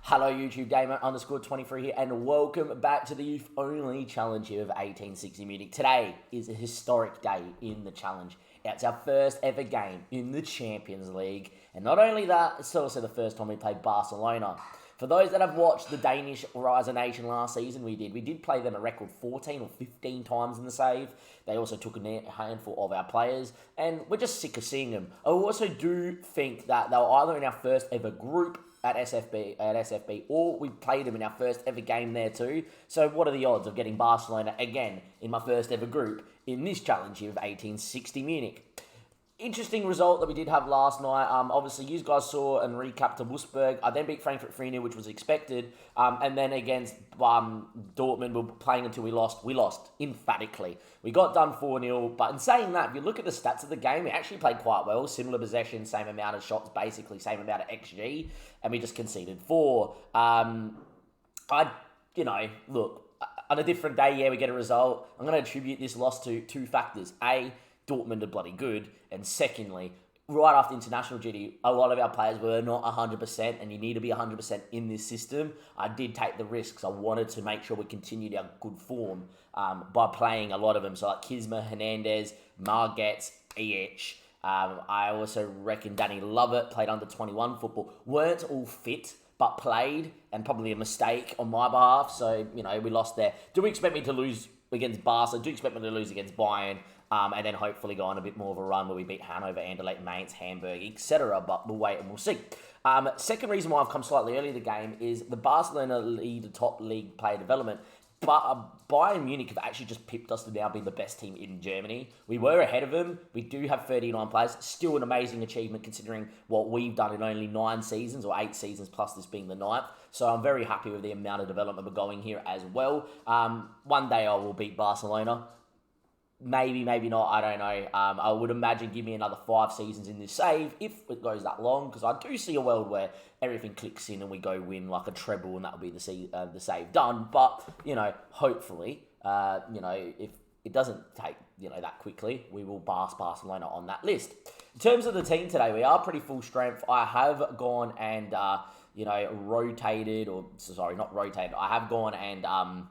Hello YouTube Gamer _23 here and welcome back to the youth only challenge here of 1860 Munich. Today is a historic day in the challenge. It's our first ever game in the Champions League, and not only that, it's also the first time we played Barcelona. For those that have watched the Danish Rise of Nation last season, we did play them a record 14 or 15 times in the save. They also took a handful of our players, and we're just sick of seeing them. I also do think that they were either in our first ever group at SFB, or we played them in our first ever game there too. So what are the odds of getting Barcelona again in my first ever group in this challenge here of 1860 Munich? Interesting result that we did have last night. Obviously, you guys saw and recapped to Wolfsburg. I then beat Frankfurt 3-0, which was expected. And then against Dortmund, we were playing until we lost. We lost emphatically. We got done 4-0. But in saying that, if you look at the stats of the game, we actually played quite well. Similar possession, same amount of shots, basically same amount of XG. And we just conceded 4. Look, on a different day, yeah, we get a result. I'm going to attribute this loss to two factors. A, Dortmund are bloody good, and secondly, right after international duty, a lot of our players were not 100%, and you need to be 100% in this system. I did take the risks. I wanted to make sure we continued our good form by playing a lot of them. So like Kisma, Hernandez, Margetts, EH. I also reckon Danny Lovett played under 21 football. Weren't all fit, but played, and probably a mistake on my behalf. So, we lost there. Do we expect me to lose against Barca? Do you expect me to lose against Bayern? And then hopefully go on a bit more of a run where we beat Hanover, Anderlecht, Mainz, Hamburg, etc. But we'll wait and we'll see. Second reason why I've come slightly early in the game is the Barcelona lead the top league player development. But Bayern Munich have actually just pipped us to now be the best team in Germany. We were ahead of them. We do have 39 players. Still an amazing achievement considering what we've done in only 9 seasons or 8 seasons plus this being the 9th. So I'm very happy with the amount of development we're going here as well. One day I will beat Barcelona. Maybe, maybe not, I don't know. I would imagine give me another 5 seasons in this save, if it goes that long, because I do see a world where everything clicks in and we go win like a treble, and that'll be the save done. But, hopefully, if it doesn't take, that quickly, we will pass Barcelona on that list. In terms of the team today, we are pretty full strength. I have gone and, rotated, I have gone and,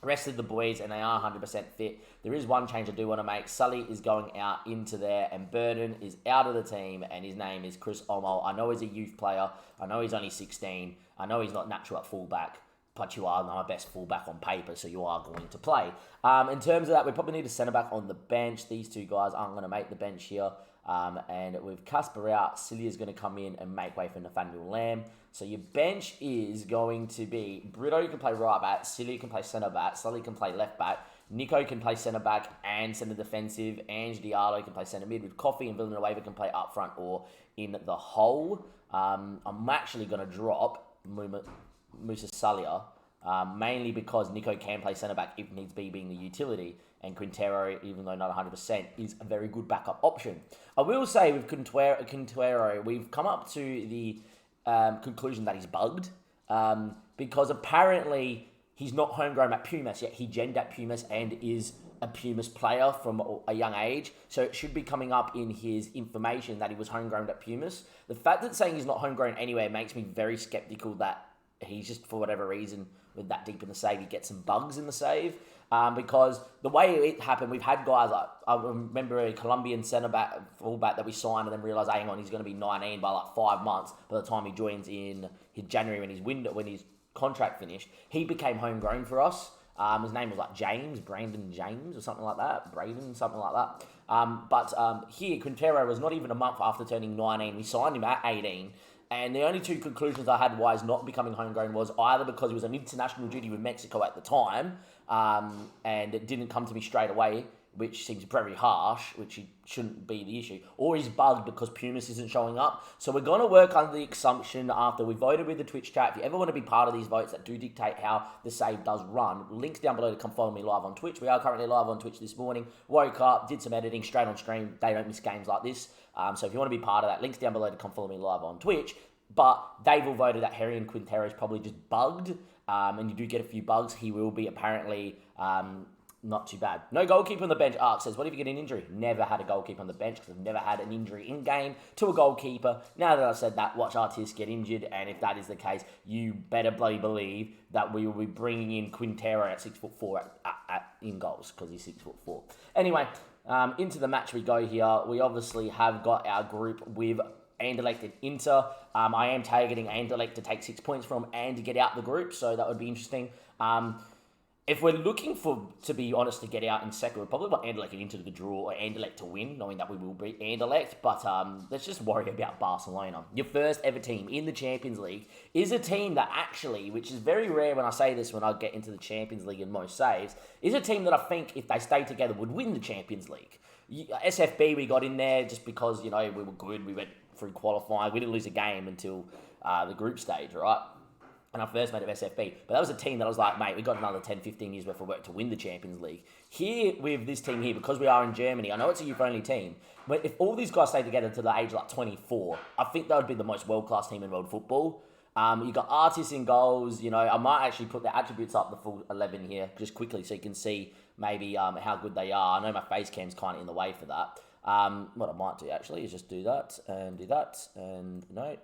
rested the boys, and they are 100% fit. There is one change I do want to make. Sully is going out into there, and Burden is out of the team, and his name is Chris Omo. I know he's a youth player. I know he's only 16. I know he's not natural at fullback, but you are my best fullback on paper, so you are going to play. In terms of that, we probably need a centre-back on the bench. These two guys aren't going to make the bench here. And with Casper out, Celia's going to come in and make way for Nathaniel Lamb. So your bench is going to be Brito can play right back, Celia can play centre back, Sully can play left back, Nico can play centre back and centre defensive, Ange Diallo can play centre mid, with Coffee and Villanueva can play up front or in the hole. I'm actually going to drop Musa Salia, mainly because Nico can play centre back if needs be, being the utility. And Quintero, even though not 100%, is a very good backup option. I will say with Quintero, we've come up to the conclusion that he's bugged, because apparently he's not homegrown at Pumas yet. He genned at Pumas and is a Pumas player from a young age, so it should be coming up in his information that he was homegrown at Pumas. The fact that saying he's not homegrown anywhere makes me very skeptical that he's just, for whatever reason, with that deep in the save, he gets some bugs in the save. Because the way it happened, we've had guys like, I remember a Colombian fullback that we signed and then realised, hang on, he's going to be 19 by like 5 months. By the time he joins in January when his contract finished, he became homegrown for us. His name was like Brandon James or something like that. But here, Quintero was not even a month after turning 19. We signed him at 18. And the only 2 conclusions I had why he's not becoming homegrown was either because he was on international duty with Mexico at the time, and it didn't come to me straight away, which seems very harsh, which shouldn't be the issue, or he's bugged because Pumas isn't showing up. So we're going to work under the assumption after we voted with the Twitch chat. If you ever want to be part of these votes that do dictate how the save does run, links down below to come follow me live on Twitch. We are currently live on Twitch this morning. Woke up, did some editing straight on stream. They don't miss games like this. So if you want to be part of that, links down below to come follow me live on Twitch. But they've all voted that Harry and Quintero is probably just bugged, and you do get a few bugs. He will be apparently Not too bad. No goalkeeper on the bench. Ark says, what if you get an injury? Never had a goalkeeper on the bench because I've never had an injury in game to a goalkeeper. Now that I've said that, watch artists get injured, and if that is the case, you better bloody believe that we will be bringing in Quintero at 6'4" in goals because he's 6'4". Anyway, into the match we go here. We obviously have got our group with Anderlecht and Inter. I am targeting Anderlecht to take 6 points from and to get out the group, so that would be interesting. If we're looking to be honest, to get out in second, we'll probably want Anderlecht into the draw or Anderlecht to win, knowing that we will beat Anderlecht. But let's just worry about Barcelona. Your first ever team in the Champions League is a team that actually, which is very rare when I say this when I get into the Champions League and most saves, is a team that I think if they stayed together would win the Champions League. SFB we got in there just because, we were good. We went through qualifying. We didn't lose a game until the group stage, right? And I first made it SFB. But that was a team that I was like, mate, we've got another 10, 15 years worth of work to win the Champions League. Here, with this team here, because we are in Germany, I know it's a youth-only team, but if all these guys stay together to the age of 24, I think that would be the most world-class team in world football. You got artists in goals, I might actually put the attributes up, the full 11 here, just quickly, so you can see maybe how good they are. I know my face cam's kind of in the way for that. What I might do actually is just do that, and no,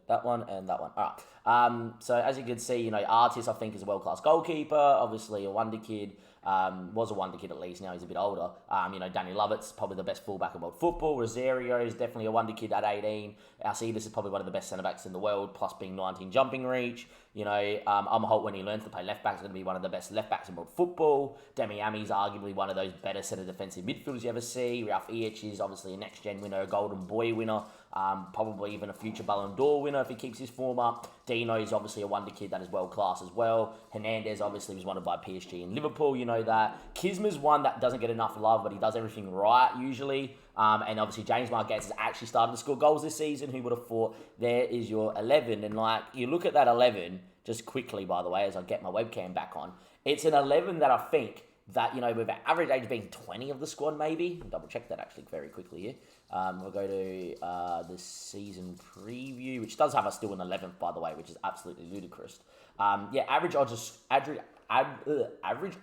that one and that one. All right. So as you can see, Artis I think is a world-class goalkeeper, obviously a wonder kid. Was a wonder kid at least, now he's a bit older. Danny Lovett's probably the best fullback in world football. Rosario is definitely a wonder kid at 18. Alcides is probably one of the best centre-backs in the world, plus being 19 jumping reach. Holt, when he learns to play left-back, is going to be one of the best left-backs in world football. Demi Ami's arguably one of those better centre defensive midfielders you ever see. Ralph Iech is obviously a next-gen winner, a Golden Boy winner. Probably even a future Ballon d'Or winner if he keeps his form up. Dino is obviously a wonder kid that is world class as well. Hernandez obviously was wanted by PSG and Liverpool, that. Kisma's one that doesn't get enough love, but he does everything right usually. And obviously James Marquez has actually started to score goals this season. Who would have thought? There is your 11. And you look at that 11, just quickly by the way, as I get my webcam back on. It's an 11 that I think that, with an average age being 20 of the squad maybe. I'll double check that actually very quickly here. We'll go to the season preview, which does have us still in 11th, by the way, which is absolutely ludicrous. Average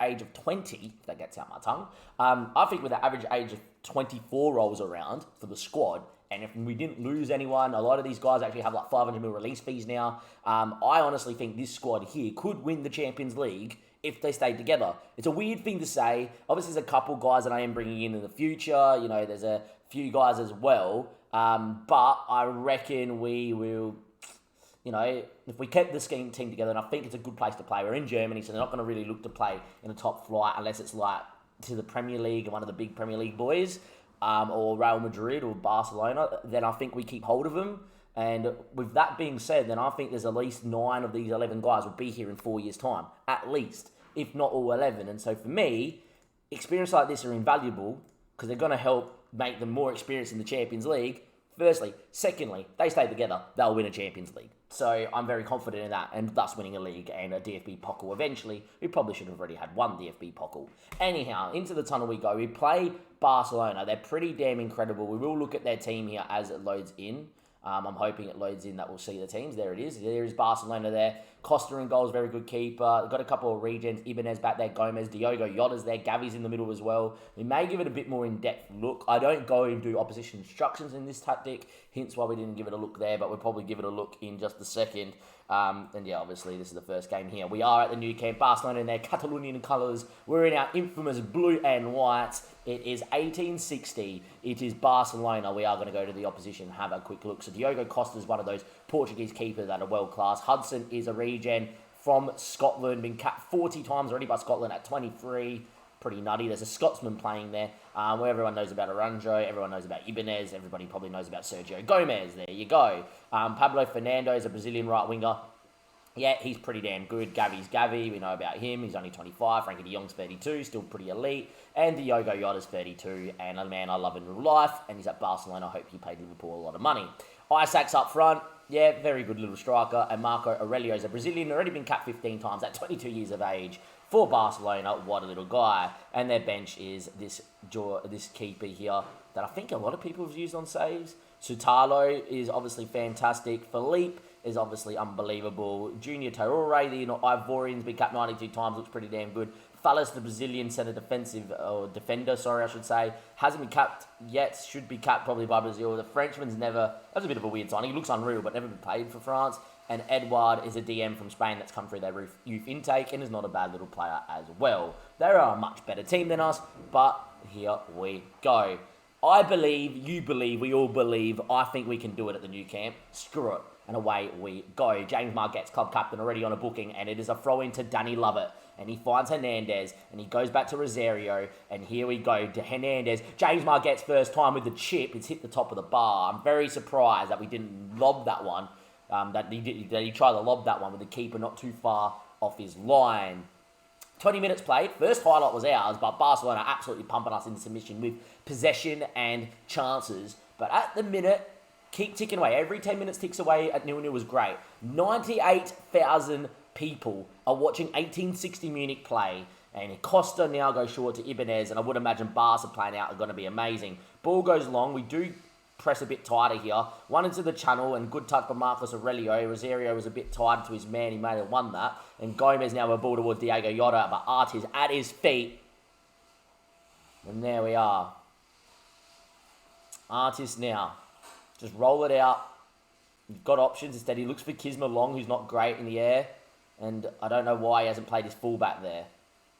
age of 20, if that gets out my tongue. I think with the average age of 24 rolls around for the squad, and if we didn't lose anyone, a lot of these guys actually have like 500 mil release fees now. I honestly think this squad here could win the Champions League if they stay together. It's a weird thing to say. Obviously, there's a couple guys that I am bringing in the future. There's a few guys as well. But I reckon we will, if we kept this team together, and I think it's a good place to play. We're in Germany, so they're not going to really look to play in a top flight unless it's like to the Premier League and one of the big Premier League boys, or Real Madrid or Barcelona. Then I think we keep hold of them. And with that being said, then I think there's at least 9 of these 11 guys will be here in 4 years' time, at least, if not all 11. And so for me, experience like this are invaluable because they're going to help make them more experienced in the Champions League, firstly. Secondly, they stay together, they'll win a Champions League. So I'm very confident in that, and thus winning a league and a DFB Pokal eventually. We probably should have already had one DFB Pokal. Anyhow, into the tunnel we go. We play Barcelona. They're pretty damn incredible. We will look at their team here as it loads in. I'm hoping it loads in that we'll see the teams. There it is. There is Barcelona there. Costa in goals, very good keeper. Got a couple of regens. Ibanez back there. Gomez, Diogo Jota's there. Gavi's in the middle as well. We may give it a bit more in-depth look. I don't go and do opposition instructions in this tactic, hence why we didn't give it a look there, but we'll probably give it a look in just a second. And yeah, obviously this is the first game here. We are at the Nou Camp. Barcelona in their Catalonian colours. We're in our infamous blue and white. It is 1860. It is Barcelona. We are going to go to the opposition, have a quick look. So Diogo Costa is one of those Portuguese keepers that are world class. Hudson is a regen from Scotland, been capped 40 times already by Scotland at 23. Pretty nutty. There's a Scotsman playing there, where everyone knows about Aranjo, everyone knows about Ibanez, everybody probably knows about Sergio Gomez. There you go. Pablo Fernando is a Brazilian right winger. Yeah, he's pretty damn good. Gavi's Gavi, we know about him. He's only 25. Frankie de Jong's 32, still pretty elite. And Diogo Jota's 32, and a man I love in real life, and he's at Barcelona. I hope he paid Liverpool a lot of money. Isaac's up front. Yeah, very good little striker. And Marco Aurelio's a Brazilian, already been capped 15 times at 22 years of age for Barcelona. What a little guy. And their bench is this keeper here that I think a lot of people have used on saves. Sutalo is obviously fantastic. Philippe is obviously unbelievable. Junior Traore, the Ivorian's been capped 92 times, looks pretty damn good. Fallas, the Brazilian centre defender, I should say, hasn't been capped yet. Should be capped probably by Brazil. The Frenchman's never... That was a bit of a weird signing. He looks unreal, but never been played for France. And Edouard is a DM from Spain that's come through their youth intake and is not a bad little player as well. They are a much better team than us, but here we go. I believe, you believe, we all believe, I think we can do it at the Nou Camp. Screw it. And away we go. James Margette's club captain already on a booking, and it is a throw-in to Danny Lovett. And he finds Hernandez, and he goes back to Rosario, and here we go to Hernandez. James Margette's first time with the chip, it's hit the top of the bar. I'm very surprised that we didn't lob that one. That he tried to lob that one with the keeper not too far off his line. 20 minutes played. First highlight was ours, but Barcelona absolutely pumping us into submission with possession and chances. But at the minute, keep ticking away. Every 10 minutes ticks away at 0-0 was great. 98,000 people are watching 1860 Munich play. And Costa now goes short to Ibanez. And I would imagine Barca playing out are going to be amazing. Ball goes long. We do press a bit tighter here. One into the channel and good touch by Marcos Aurelio. Rosario was a bit tired to his man. He may have won that. And Gomez now with a ball towards Diego Jota. But Artis at his feet. And there we are. Artis now. Just roll it out. You've got options. Instead, he looks for Kisma Long, who's not great in the air. And I don't know why he hasn't played his fullback there.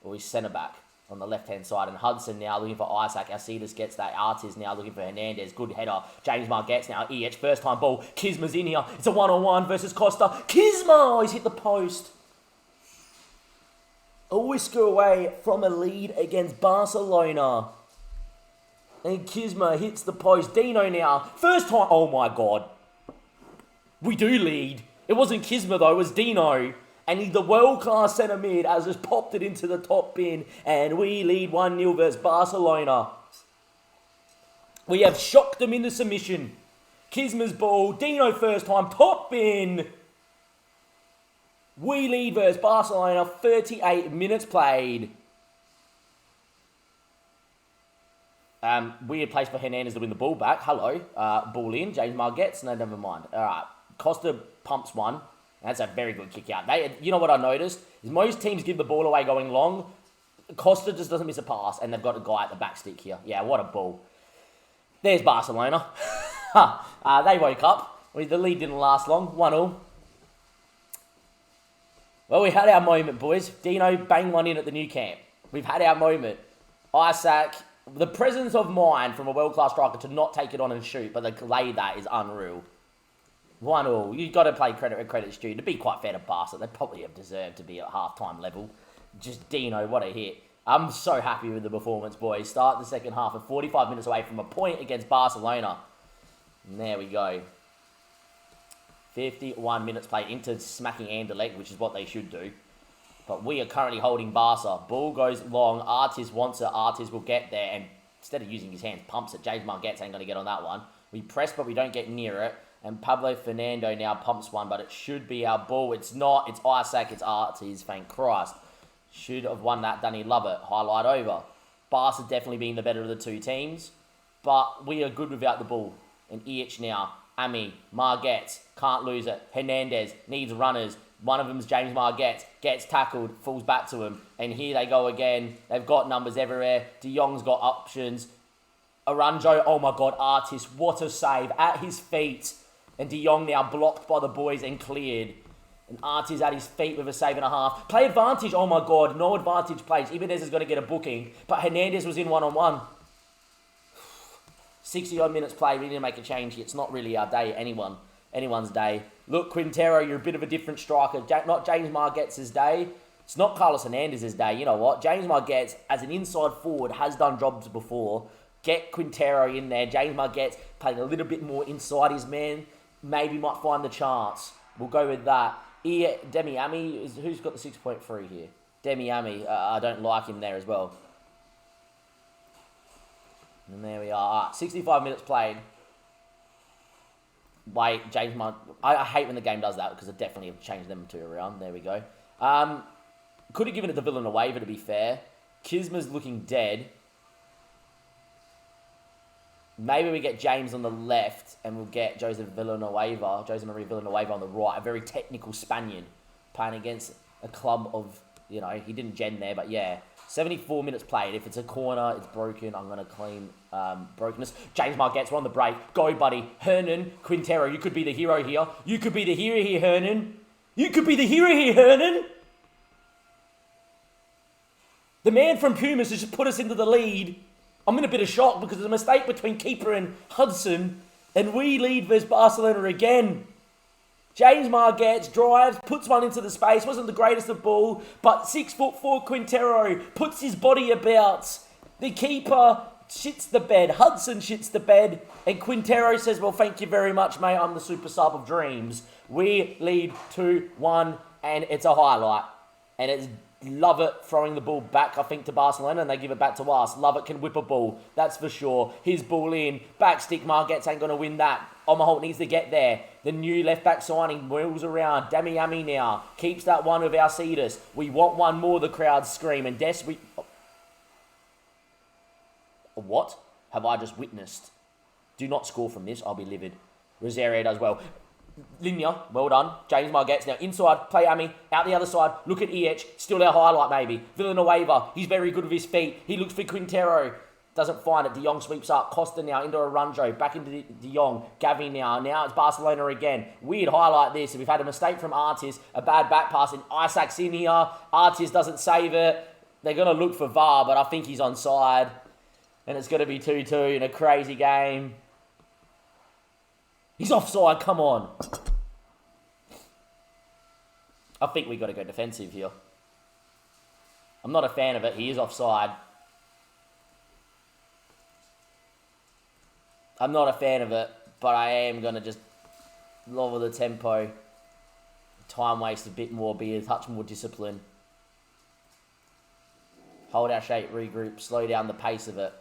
Or his centre-back on the left-hand side. And Hudson now looking for Isaac. Alcides gets that. Artis now looking for Hernandez. Good header. James Margette's now. EH, first-time ball. Kisma's in here. It's a one-on-one versus Costa. Kisma! Oh, he's hit the post. A whisker away from a lead against Barcelona. And Kisma hits the post. Dino now. First time. Oh, my God. We do lead. It wasn't Kisma, though. It was Dino. And he's the world-class centre mid has just popped it into the top bin. And we lead 1-0 versus Barcelona. We have shocked them into submission. Kisma's ball. Dino first time. Top bin. We lead versus Barcelona. 38 minutes played. Weird place for Hernandez to win the ball back. Hello. Ball in. James Margette's. No, never mind. All right. Costa pumps one. That's a very good kick out. You know what I noticed? Is most teams give the ball away going long. Costa just doesn't miss a pass, and they've got a guy at the back stick here. Yeah, what a ball. There's Barcelona. They woke up. The lead didn't last long. 1-0. Well, we had our moment, boys. Dino banged one in at the Nou Camp. We've had our moment. Isaac, the presence of mind from a world-class striker to not take it on and shoot, but to lay that is unreal. 1-0. You've got to play credit's due. To be quite fair to Barca, they probably have deserved to be at half-time level. Just Dino, what a hit. I'm so happy with the performance, boys. Start the second half at 45 minutes away from a point against Barcelona. And there we go. 51 minutes played into smacking Anderlecht, which is what they should do. But we are currently holding Barca. Ball goes long. Artis wants it. Artis will get there. And instead of using his hands, pumps it. James Margette's ain't going to get on that one. We press, but we don't get near it. And Pablo Fernando now pumps one, but it should be our ball. It's not. It's Isaac. It's Artis. Thank Christ. Should have won that. Danny Lovett. Highlight over. Barca definitely being the better of the two teams. But we are good without the ball. And EH now. Ami. Margette. Can't lose it. Hernandez. Needs runners. One of them's James Margette. Gets tackled. Falls back to him. And here they go again. They've got numbers everywhere. De Jong's got options. Aranjo. Oh my God. Artis. What a save. At his feet. And De Jong now blocked by the boys and cleared. And Artis at his feet with a save and a half. Play advantage. Oh my God. No advantage plays. Ibanez is going to get a booking. But Hernandez was in one-on-one. 60-odd minutes play. We need to make a change. It's not really our day. Anyone's day. Look, Quintero, you're a bit of a different striker. Not James Margette's day. It's not Carlos Hernandez's day. You know what? James Margette, as an inside forward, has done jobs before. Get Quintero in there. James Margette playing a little bit more inside his man. Maybe might find the chance. We'll go with that. Demi Ami, who's got the 6.3 here? Demi Ami, I don't like him there as well. And there we are. 65 minutes played. Wait, I hate when the game does that because it definitely have changed them two around. There we go. Could have given it to Villanueva to be fair. Kisma's looking dead. Maybe we get James on the left and we'll get Jose Maria Villanueva on the right. A very technical Spaniard playing against a club of, he didn't gen there, but yeah. 74 minutes played. If it's a corner, it's broken. I'm going to claim brokenness. James Margetts, we're on the break. Go, buddy. Hernan, Quintero, you could be the hero here. You could be the hero here, Hernan. You could be the hero here, Hernan. The man from Pumas has just put us into the lead. I'm in a bit of shock because there's a mistake between keeper and Hudson, and we lead versus Barcelona again. James Margetts drives, puts one into the space, wasn't the greatest of ball, but 6'4" Quintero puts his body about. The keeper shits the bed, Hudson shits the bed, and Quintero says, well, thank you very much, mate, I'm the super sub of dreams. We lead 2-1, and it's a highlight. And it's love it throwing the ball back, I think, to Barcelona, and they give it back to us. Love it can whip a ball, that's for sure. His ball in, back stick, Margetts ain't going to win that. Omaholt needs to get there. The new left-back signing wheels around. Damiami now keeps that one with Alcides. We want one more, the crowd scream. And what have I just witnessed? Do not score from this, I'll be livid. Rosario does well. Linear, well done. James Margetts now inside, play Ami, out the other side. Look at EH, still our highlight maybe. Villanueva, he's very good with his feet. He looks for Quintero. Doesn't find it. De Jong sweeps up. Costa now into Aranjo. Back into De Jong. Gavi now. Now it's Barcelona again. Weird highlight this. We've had a mistake from Artis. A bad back pass. And Isaac's in here. Artis doesn't save it. They're going to look for VAR, but I think he's onside. And it's going to be 2-2 in a crazy game. He's offside. Come on. I think we've got to go defensive here. I'm not a fan of it. He is offside. I'm not a fan of it, but I am going to just lower the tempo, time waste a bit more, be a touch more disciplined. Hold our shape, regroup, slow down the pace of it.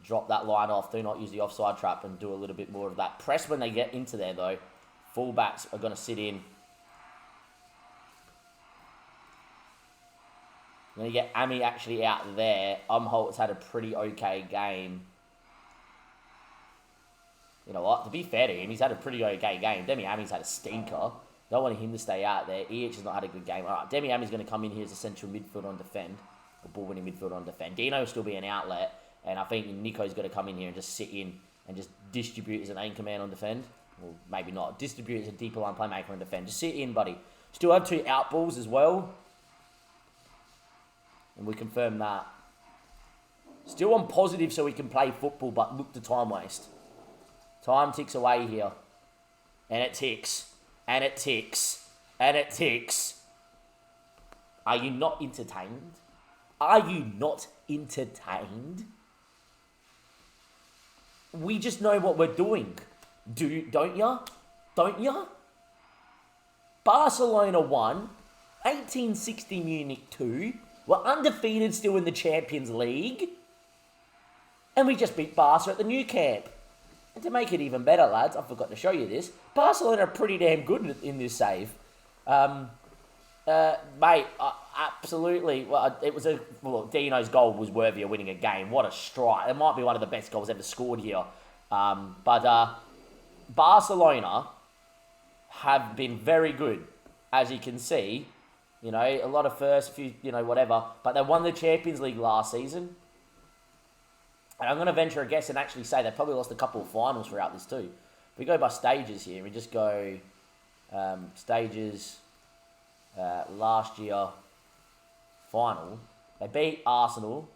Drop that line off, do not use the offside trap and do a little bit more of that. Press when they get into there though. Fullbacks are going to sit in. When you get Ami actually out there, Umholt's had a pretty okay game. You know what? To be fair to him, he's had a pretty okay game. Demi Ami's had a stinker. Don't want him to stay out there. EH has not had a good game. All right, Demi Ami's going to come in here as a central midfielder on defend. A ball-winning midfielder on defend. Dino will still be an outlet. And I think Nico's got to come in here and just sit in and just distribute as an anchor man on defend. Well, maybe not. Distribute as a deeper line playmaker on defend. Just sit in, buddy. Still have 2 out balls as well. And we confirm that. Still on positive so we can play football, but look the time waste. Time ticks away here. And it ticks. And it ticks. And it ticks. Are you not entertained? Are you not entertained? We just know what we're doing. Don't ya? Don't ya? Barcelona 1, 1860 Munich 2. We're undefeated still in the Champions League. And we just beat Barca at the Nou Camp. And to make it even better, lads, I forgot to show you this. Barcelona are pretty damn good in this save. Mate, absolutely. Well, it was Dino's goal was worthy of winning a game. What a strike. It might be one of the best goals ever scored here. But Barcelona have been very good, as you can see. You know, a lot of first, few, whatever. But they won the Champions League last season. And I'm going to venture a guess and actually say they probably lost a couple of finals throughout this too. We go by stages here. We just go stages last year final. They beat Arsenal.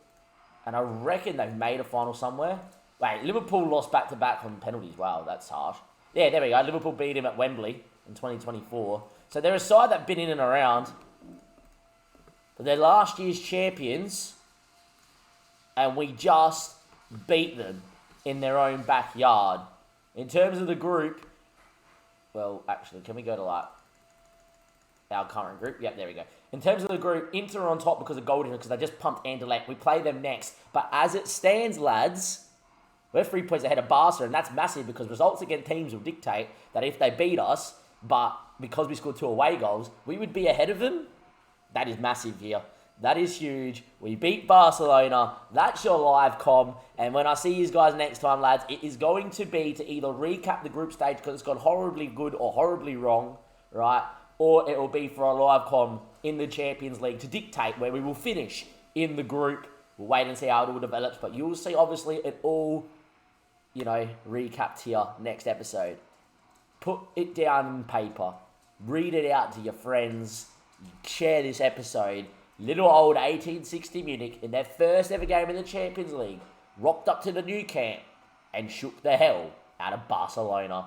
And I reckon they've made a final somewhere. Wait, Liverpool lost back-to-back on penalties. Wow, that's harsh. Yeah, there we go. Liverpool beat him at Wembley in 2024. So they're a side that have been in and around. But they're last year's champions. And we just beat them in their own backyard. In terms of the group, well, actually, can we go to our current group? Yep, there we go. In terms of the group, Inter are on top because of Golden because they just pumped Anderlecht. We play them next. But as it stands, lads, we're 3 points ahead of Barca, and that's massive because results against teams will dictate that if they beat us, but because we scored 2 away goals, we would be ahead of them. That is massive here. That is huge. We beat Barcelona. That's your live com. And when I see you guys next time, lads, it is going to be to either recap the group stage because it's gone horribly good or horribly wrong, right? or it will be for a live com in the Champions League to dictate where we will finish in the group. We'll wait and see how it all develops, but you'll see, obviously, it all, recapped here next episode. Put it down on paper. Read it out to your friends. Share this episode. Little old 1860 Munich, in their first ever game in the Champions League, rocked up to the Nou Camp and shook the hell out of Barcelona.